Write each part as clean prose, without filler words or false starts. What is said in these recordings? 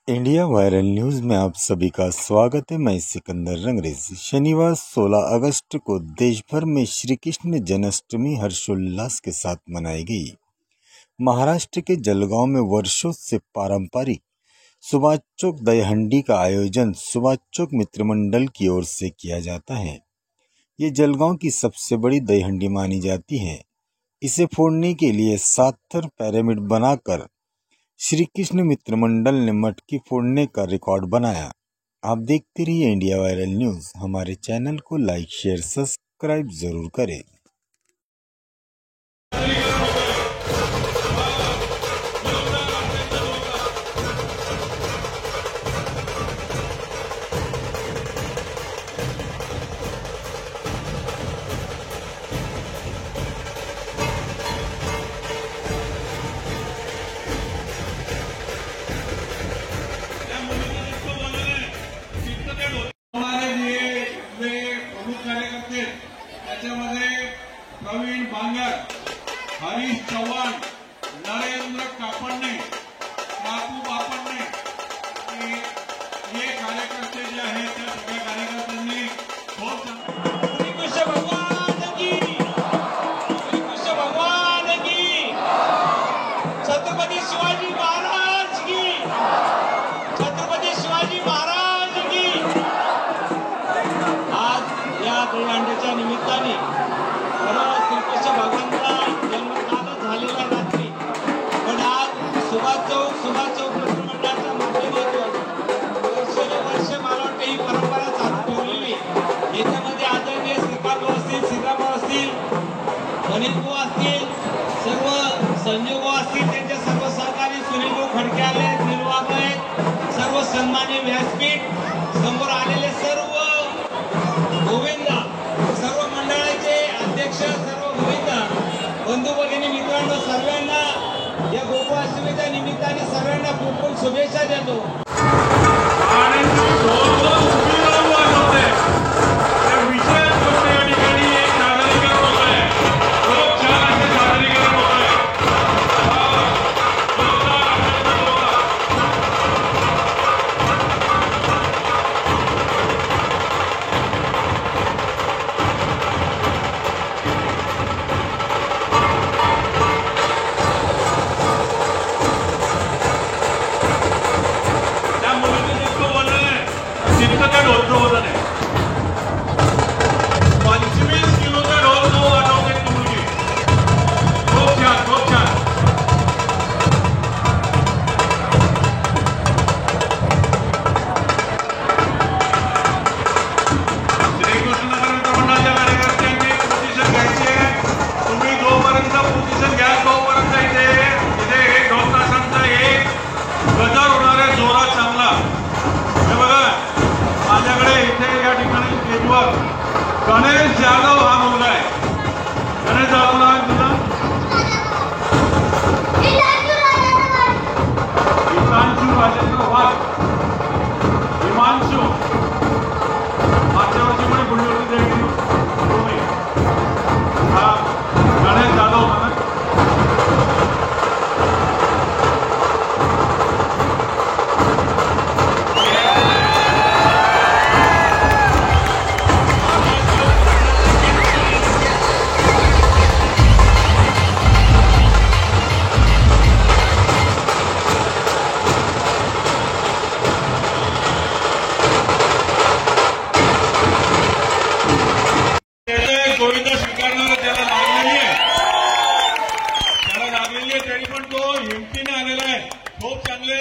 India viral news में आप सभी का स्वागत है। मैं सिकंदर रंगरेज। शनिवार 16 अगस्त को देश भर में श्री कृष्ण जन्माष्टमी हर्षोल्लास के साथ मनाई गई। महाराष्ट्र के जलगांव में वर्षों से पारंपरिक सुभाष चौक दहीहंडी का आयोजन सुभाष चौक मित्र मंडल की ओर से किया जाता है। ये जलगांव की सबसे बड़ी दहीहंडी मानी जाती है। इसे फोड़ने के लिए 7 थर पिरामिड बनाकर श्री कृष्ण मित्र मंडल ने मटकी फोड़ने का रिकॉर्ड बनाया। आप देखते रहिए इंडिया वायरल न्यूज। हमारे चैनल को लाइक शेयर सब्सक्राइब जरूर करें। त्याच्यामध्ये प्रवीण बांगर, हरीश चव्हाण, नरेंद्र कापडणे, बापू बापडणे आणि हे कार्यकर्ते जे आहेत त्या सगळ्या कार्यकर्त्यांनी श्रीकृष्ण भगवान की छत्रपती शिवाजी महाराज की छत्रपती शिवाजी महाराज की। आज या दहीहंडीच्या निमित्ताने श्रीकृष्ण भगवानचा जन्म कालच झालेला रात्री, पण आज सुभाष चौक मित्र मंडळाच्या माध्यमातून वर्षोनवर्षे मला वाटतं ही परंपरा चालू ठेवलेली। याच्यामध्ये आदरणीय श्रीकांतभाऊ असतील, श्रीरामभाऊ असतील, अनिलभाऊ असतील, सर्व संजयभाऊ असतील, त्यांचे सर्व सहकारी सुनीलभाऊ खडके आले, निर्वाह आहेत, सर्व सन्माननीय व्यासपीठ समोर आलेले सर्व गोविंदा, सर्व मंडळाचे अध्यक्ष, सर्व गोविंदा, बंधू भगिनी, मित्रांनो, सर्वांना या गोकुळाष्टमीच्या निमित्ताने सर्वांना खूप खूप शुभेच्छा देतो। गणेश यादव हा मुलगा आहे। गणेश यादव आहे तुझा? हिमांशू राजेंद्र वाघ, हिमांशू मागच्या वर्षी पण बुलढाण्यात देखील तुम्ही हा गणेश यादव होता ना? गोविंदा स्वीकारणार ज्याला लागलेली आहे तरी पण तो हिमतीने आलेला आहे। खूप चांगले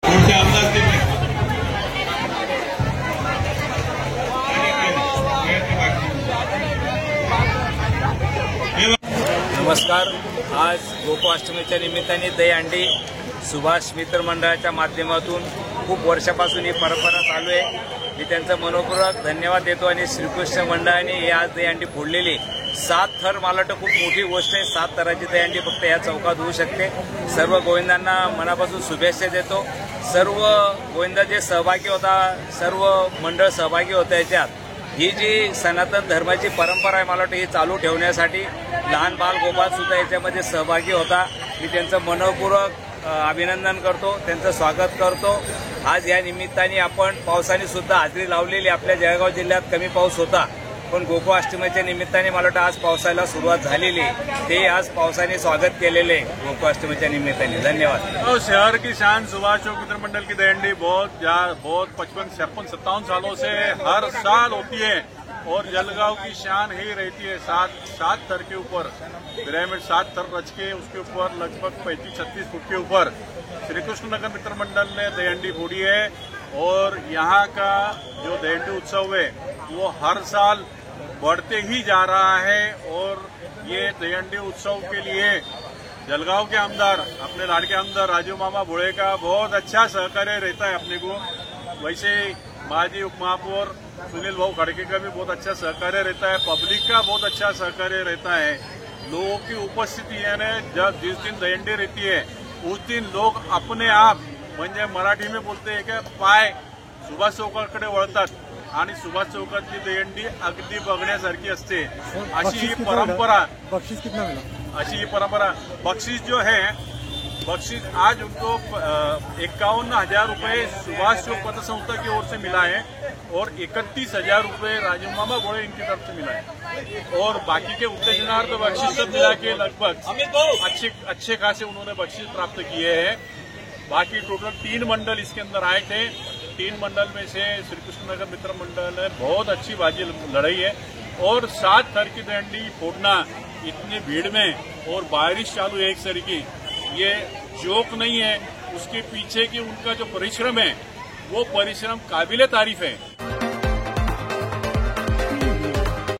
मोठे आमदार नमस्कार। आज गोकुळाष्टमीच्या निमित्ताने दहीहंडी सुभाष मित्र मंडळाच्या माध्यमातून खूप वर्षापासून ही परंपरा चालू आहे। मी त्यांचा मनपूर्वक धन्यवाद देतो आणि श्रीकृष्ण मंडळाने ही आज दहीहंडी फोडलेली 7 थर मला वाटतं खूप मोठी गोष्ट आहे। 7 थराची दहीहंडी फक्त या चौकात होऊ शकते। सर्व गोविंदांना मनापासून शुभेच्छा देतो। सर्व गोविंदा जे सहभागी होता, सर्व मंडळ सहभागी होतं याच्यात। ही जी सनातन धर्माची परंपरा आहे मला वाटतं ही चालू ठेवण्यासाठी लहान बाल गोपाल सुद्धा याच्यामध्ये सहभागी होता। मी त्यांचं मनपूर्वक अभिनंदन करतो, त्यांचं स्वागत करतो. आज या निमित्ताने आपण पावसाने सुद्धा हाजरी लावलेली. आपल्या जळगाव जिल्ह्यात कमी पाऊस होता, पण गोकुळाष्टमीच्या निमित्ताने मला वाटतं आज पावसाला सुरुवात झालेली. ते आज पावसाने स्वागत केलेले गोकुळाष्टमीच्या निमित्ताने. धन्यवाद. तो शहर की शान सुभाष चौक मित्र मंडल की दहीहंडी बहुत 55-57 सालों से हर साल होती है और जलगांव की शान ही रहती है. सात थर के ऊपर पिरामिड 7 थर रच के उसके ऊपर लगभग 35-36 फुट के ऊपर श्री कृष्ण नगर मित्र मंडल ने दहीहंडी फोड़ी है. और यहाँ का जो दहीहंडी उत्सव है वो हर साल बढ़ते ही जा रहा है. और ये दहीहंडी उत्सव के लिए जलगांव के आमदार, अपने लाड़के आमदार राजू मामा भोळे का बहुत अच्छा सहकार्य रहता है अपने को. वैसे माजी उपमहापौर सुनील भाऊ खड़के का भी बहुत अच्छा सहकार्य रहता है. पब्लिक का बहुत अच्छा सहकार्य रहता है. लोगों की उपस्थिति यानी जब जिस दिन दहीहंडी रहती है उस दिन लोग अपने आप म्हणजे मराठी में बोलते हैं कि पाय सुभाष चौकाकडे वळतात आणि सुभाष चौकातली दहीहंडी अगदी बघण्यासारखी असते. अशी ही परंपरा. बख्शीस कितना मिला? अशी ही परंपरा. बख्शीस जो है, बख्शीस आज उनको 51,000 रुपये सुभाष चौक पतसंस्था की ओर से मिला है और 31,000 रुपये राजू मामा भोळे इनकी तरफ से मिला है. और बाकी के उत्तेजनार्थ बख्शीस सब मिला के लगभग अच्छे खासे उन्होंने बख्शीस प्राप्त किए हैं. बाकी टोटल 3 मंडल इसके अंदर आए थे. 3 मंडल में से श्री कृष्ण नगर मित्र मंडल ने बहुत अच्छी बाजी लड़ाई है. और 7 थर की दहीहंडी फोड़ना इतनी भीड़ में और बारिश चालू है एक तरीके, ये जोक नहीं है. उसके पीछे की उनका जो परिश्रम है वो परिश्रम काबिले तारीफ है.